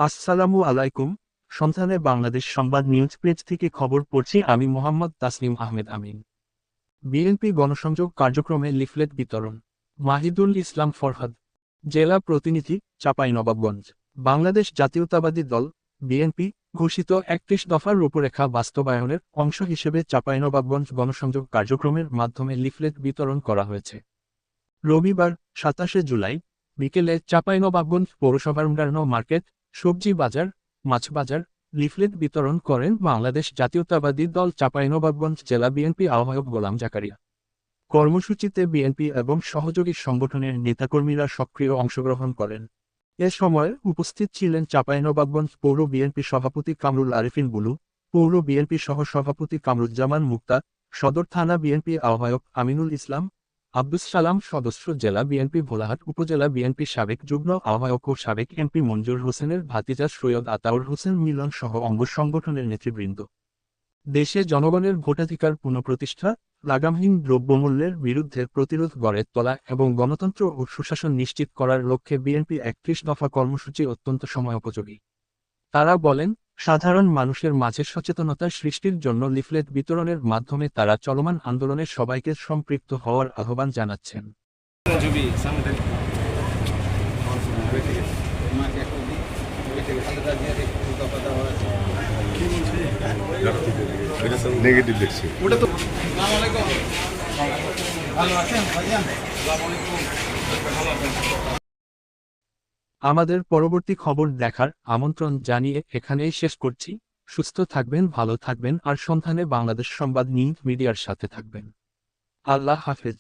আসসালামু আলাইকুম। সন্ধানে বাংলাদেশ সংবাদ নিউজ পেজ থেকে খবর পড়ছি আমি মোহাম্মদ তাসলিম আহমেদ আমিন। বিএনপি গণসংযোগ কার্যক্রমে লিফলেট বিতরণ। মাহিদুল ইসলাম ফরহাদ, জেলা প্রতিনিধি, চাঁপাইনবাবগঞ্জ। বাংলাদেশ জাতীয়তাবাদী দল বিএনপি ঘোষিত ৩১ দফার রূপরেখা বাস্তবায়নের অংশ হিসেবে চাঁপাইনবাবগঞ্জ গণসংযোগ কার্যক্রমের মাধ্যমে লিফলেট বিতরণ করা হয়েছে। রবিবার ২৭ জুলাই বিকেলে চাঁপাইনবাবগঞ্জ পৌরসভার মার্কেট, সবজি বাজার, মাছ বাজার লিফলেট বিতরণ করেন বাংলাদেশ জাতীয়তাবাদী দল চাঁপাইনবাবগঞ্জ জেলা বিএনপি আহ্বায়ক গোলাম জাকারিয়া। কর্মসূচিতে বিএনপি এবং সহযোগী সংগঠনের নেতাকর্মীরা সক্রিয় অংশগ্রহণ করেন। এ সময় উপস্থিত ছিলেন চাঁপাইনবাবগঞ্জ পৌর বিএনপি সভাপতি কামরুল আরিফিন বুলু, পৌর বিএনপি সহ সভাপতি কামরুজ্জামান মুক্তা, সদর থানা বিএনপি আহ্বায়ক আমিনুল ইসলাম, আব্দুস সালাম সদস্য, জেলা বিএনপি ভোলাহাট উপজেলা বিএনপি সাবেক যুগ্ম আহ্বায়ক ও সাবেক এমপি মঞ্জুর হোসেনের ভাতিজা সৈয়দ আতাউর হোসেন মিলন সহ অঙ্গ সংগঠনের নেতৃবৃন্দ। দেশে জনগণের ভোটাধিকার পুনঃপ্রতিষ্ঠা, লাগামহীন দ্রব্যমূল্যের বিরুদ্ধে প্রতিরোধ গড়ে তোলা এবং গণতন্ত্র ও সুশাসন নিশ্চিত করার লক্ষ্যে বিএনপি ৩১ দফা কর্মসূচি অত্যন্ত সময়োপযোগী। তারা বলেন, সাধারণ মানুষের মাঝে সচেতনতা সৃষ্টির জন্য লিফলেট বিতরণের মাধ্যমে তারা চলমান আন্দোলনে সবাইকে সম্পৃক্ত হওয়ার আহ্বান জানাচ্ছেন। আমাদের পরবর্তী খবর দেখার আমন্ত্রণ জানিয়ে এখানেই শেষ করছি। সুস্থ থাকবেন, ভালো থাকবেন আর সন্ধানে বাংলাদেশ সংবাদ নিউজ মিডিয়ার সাথে থাকবেন। আল্লাহ হাফেজ।